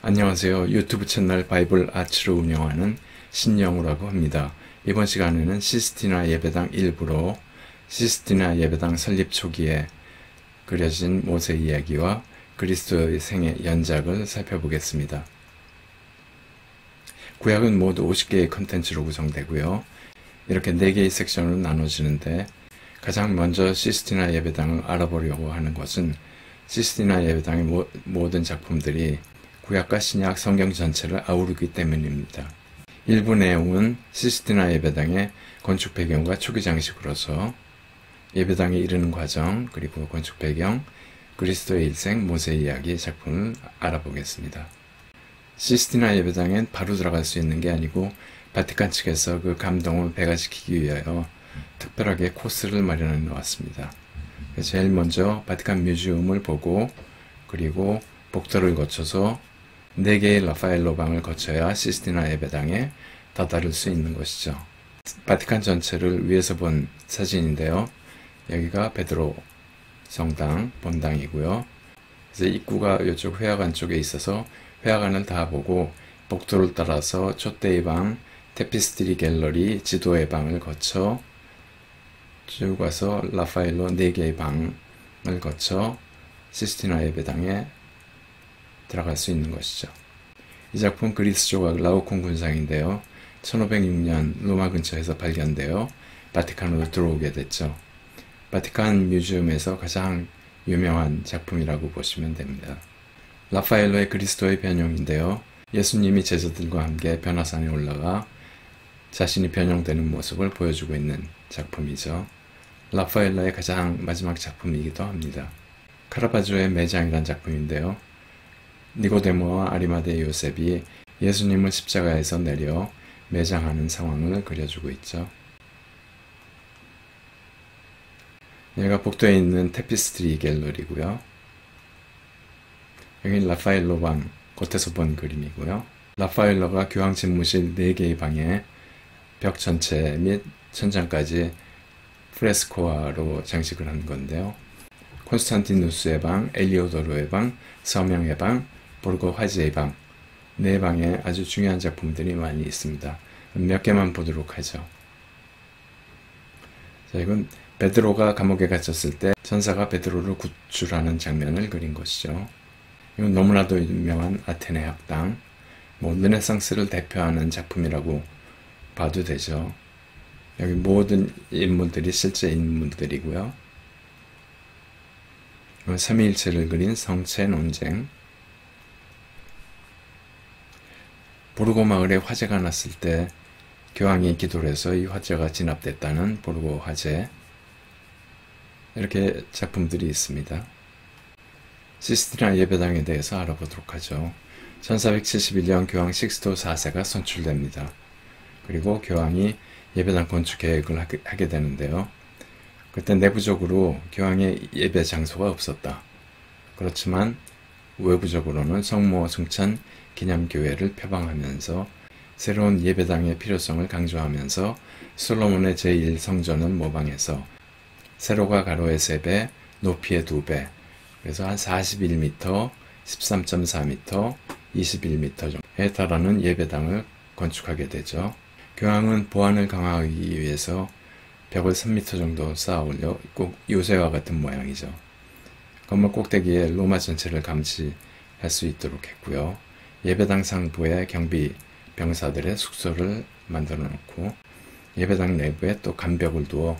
안녕하세요. 유튜브 채널 바이블 아츠를 운영하는 신영우라고 합니다. 이번 시간에는 시스티나 예배당 일부로 시스티나 예배당 설립 초기에 그려진 모세 이야기와 그리스도의 생애 연작을 살펴보겠습니다. 구약은 모두 50개의 컨텐츠로 구성되고요. 이렇게 4개의 섹션으로 나눠지는데 가장 먼저 시스티나 예배당을 알아보려고 하는 것은 시스티나 예배당의 모든 작품들이 구약과 신약 성경 전체를 아우르기 때문입니다. 일부 내용은 시스티나 예배당의 건축 배경과 초기 장식으로서 예배당에 이르는 과정, 그리고 건축 배경, 그리스도의 일생, 모세 이야기 작품을 알아보겠습니다. 시스티나 예배당엔 바로 들어갈 수 있는 게 아니고 바티칸 측에서 그 감동을 배가시키기 위하여 특별하게 코스를 마련해 놓았습니다. 제일 먼저 바티칸 뮤지엄을 보고 그리고 복도를 거쳐서 4개의 라파엘로 방을 거쳐야 시스티나 예배당에 다다를 수 있는 것이죠. 바티칸 전체를 위에서 본 사진인데요. 여기가 베드로 성당 본당이고요. 그래서 입구가 이쪽 회화관 쪽에 있어서 회화관을 다 보고 복도를 따라서 촛대의 방, 테피스트리 갤러리, 지도의 방을 거쳐 쭉 와서 라파엘로 4개의 방을 거쳐 시스티나 예배당에 들어갈 수 있는 것이죠. 이 작품 그리스 조각 라오콘 군상인데요. 1506년 로마 근처에서 발견되어 바티칸으로 들어오게 됐죠. 바티칸 뮤지엄에서 가장 유명한 작품이라고 보시면 됩니다. 라파엘로의 그리스도의 변형인데요. 예수님이 제자들과 함께 변화산에 올라가 자신이 변형되는 모습을 보여주고 있는 작품이죠. 라파엘로의 가장 마지막 작품이기도 합니다. 카라바조의 매장이라는 작품인데요. 니고데모와 아리마대 요셉이 예수님을 십자가에서 내려 매장하는 상황을 그려주고 있죠. 여기가 복도에 있는 테피스트리 갤러리고요. 여기 라파엘로 방, 겉에서 본 그림이고요. 라파엘로가 교황 집무실 4개의 방에 벽 전체 및 천장까지 프레스코화로 장식을 한 건데요. 콘스탄티누스의 방, 엘리오도로의 방, 서명의 방, 보르고 화지의 방, 4방에 아주 중요한 작품들이 많이 있습니다. 몇 개만 보도록 하죠. 자, 이건 베드로가 감옥에 갇혔을 때 천사가 베드로를 구출하는 장면을 그린 것이죠. 이건 너무나도 유명한 아테네 학당, 르네상스를 대표하는 작품이라고 봐도 되죠. 여기 모든 인물들이 실제 인물들이고요. 삼위일체를 그린 성체 논쟁. 보르고 마을에 화재가 났을 때 교황이 기도를 해서 이 화재가 진압됐다는 보르고 화재. 이렇게 작품들이 있습니다. 시스티나 예배당에 대해서 알아보도록 하죠. 1471년 교황 식스토 4세가 선출됩니다. 그리고 교황이 예배당 건축 계획을 하게 되는데요. 그때 내부적으로 교황의 예배 장소가 없었다. 그렇지만 외부적으로는 성모 승천 기념교회를 표방하면서 새로운 예배당의 필요성을 강조하면서 솔로몬의 제1성전을 모방해서 세로가 가로의 3배, 높이의 2배, 그래서 한 41m, 13.4m, 21m 정도에 달하는 예배당을 건축하게 되죠. 교황은 보안을 강화하기 위해서 벽을 3m 정도 쌓아 올려 꼭 요새와 같은 모양이죠. 건물 꼭대기에 로마 전체를 감시할 수 있도록 했고요. 예배당 상부에 경비 병사들의 숙소를 만들어 놓고 예배당 내부에 또 간벽을 두어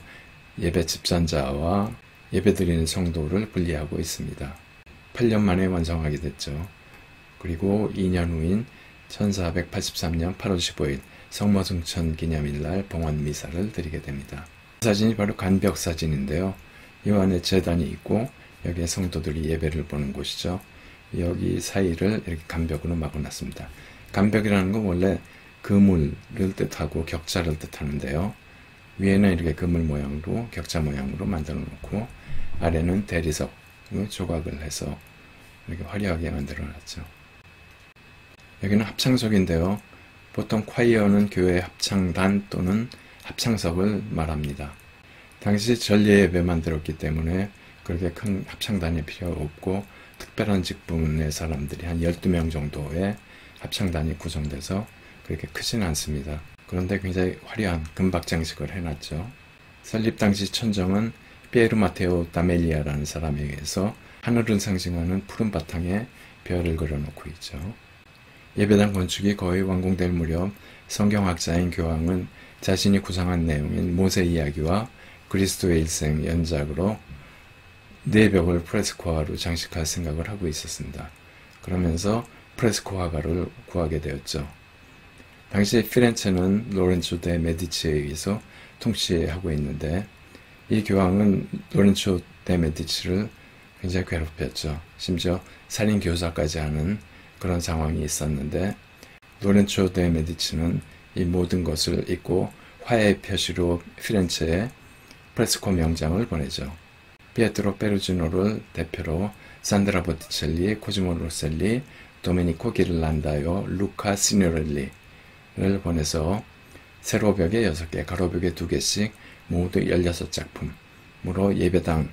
예배 집전자와 예배드리는 성도를 분리하고 있습니다. 8년 만에 완성하게 됐죠. 그리고 2년 후인 1483년 8월 15일 성모승천 기념일날 봉헌 미사를 드리게 됩니다. 사진이 바로 간벽 사진인데요. 이 안에 제단이 있고 여기에 성도들이 예배를 보는 곳이죠. 여기 사이를 이렇게 간벽으로 막아놨습니다. 간벽이라는 건 원래 그물을 뜻하고 격자를 뜻하는데요. 위에는 이렇게 그물 모양으로 격자 모양으로 만들어 놓고 아래는 대리석 조각을 해서 이렇게 화려하게 만들어 놨죠. 여기는 합창석인데요. 보통 콰이어는 교회 합창단 또는 합창석을 말합니다. 당시 전례 예배만 들었기 때문에 그렇게 큰 합창단이 필요 없고 특별한 직분의 사람들이 한 12명 정도의 합창단이 구성돼서 그렇게 크진 않습니다. 그런데 굉장히 화려한 금박 장식을 해놨죠. 설립 당시 천정은 피에르 마테오 다멜리아라는 사람에 의해서 하늘을 상징하는 푸른 바탕에 별을 그려놓고 있죠. 예배당 건축이 거의 완공될 무렵 성경학자인 교황은 자신이 구상한 내용인 모세 이야기와 그리스도의 일생 연작으로 네 벽을 프레스코 화가로 장식할 생각을 하고 있었습니다. 그러면서 프레스코 화가를 구하게 되었죠. 당시 피렌체는 로렌조 데 메디치에 의해서 통치하고 있는데 이 교황은 로렌조 데 메디치를 굉장히 괴롭혔죠. 심지어 살인 교사까지 하는 그런 상황이 있었는데 로렌조 데 메디치는 이 모든 것을 잊고 화해의 표시로 피렌체에 프레스코 명장을 보내죠. 피에트로 페루지노를 대표로 산드라 보티첼리, 코지모 로셀리, 도메니코 기를란다요, 루카 시니렐리를 보내서 세로벽에 6개, 가로벽에 2개씩 모두 16작품으로 예배당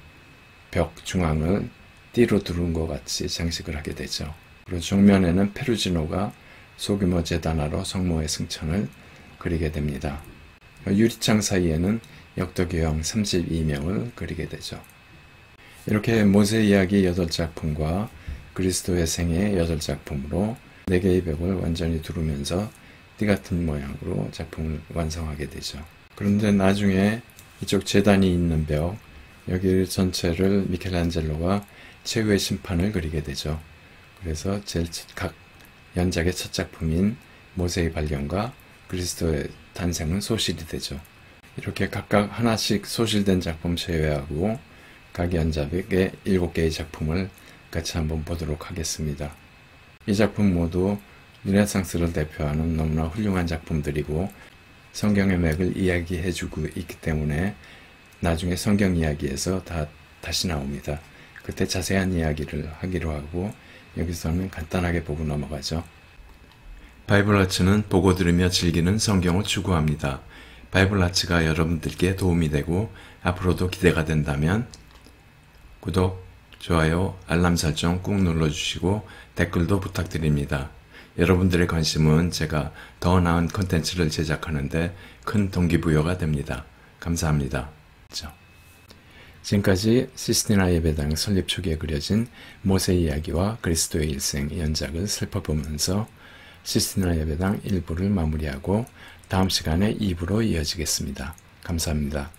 벽 중앙을 띠로 두른 것 같이 장식을 하게 되죠. 그리고 정면에는 페루지노가 소규모 재단화로 성모의 승천을 그리게 됩니다. 유리창 사이에는 역덕유형 32명을 그리게 되죠. 이렇게 모세 이야기 8작품과 그리스도의 생애 8작품으로 4개의 벽을 완전히 두르면서 띠 같은 모양으로 작품을 완성하게 되죠. 그런데 나중에 이쪽 재단이 있는 벽, 여기 전체를 미켈란젤로가 최후의 심판을 그리게 되죠. 그래서 각 연작의 첫 작품인 모세의 발견과 그리스도의 탄생은 소실이 되죠. 이렇게 각각 하나씩 소실된 작품 제외하고 각 연작의 7개의 작품을 같이 한번 보도록 하겠습니다. 이 작품 모두 르네상스를 대표하는 너무나 훌륭한 작품들이고 성경의 맥을 이야기해주고 있기 때문에 나중에 성경 이야기에서 다시 나옵니다. 그때 자세한 이야기를 하기로 하고 여기서는 간단하게 보고 넘어가죠. 바이블 아츠는 보고 들으며 즐기는 성경을 추구합니다. 바이블 아츠가 여러분들께 도움이 되고 앞으로도 기대가 된다면 구독, 좋아요, 알람 설정 꾹 눌러주시고 댓글도 부탁드립니다. 여러분들의 관심은 제가 더 나은 콘텐츠를 제작하는데 큰 동기부여가 됩니다. 감사합니다. 지금까지 시스티나 예배당 설립 초기에 그려진 모세 이야기와 그리스도의 일생 연작을 살펴보면서 시스티나 예배당 1부를 마무리하고 다음 시간에 2부로 이어지겠습니다. 감사합니다.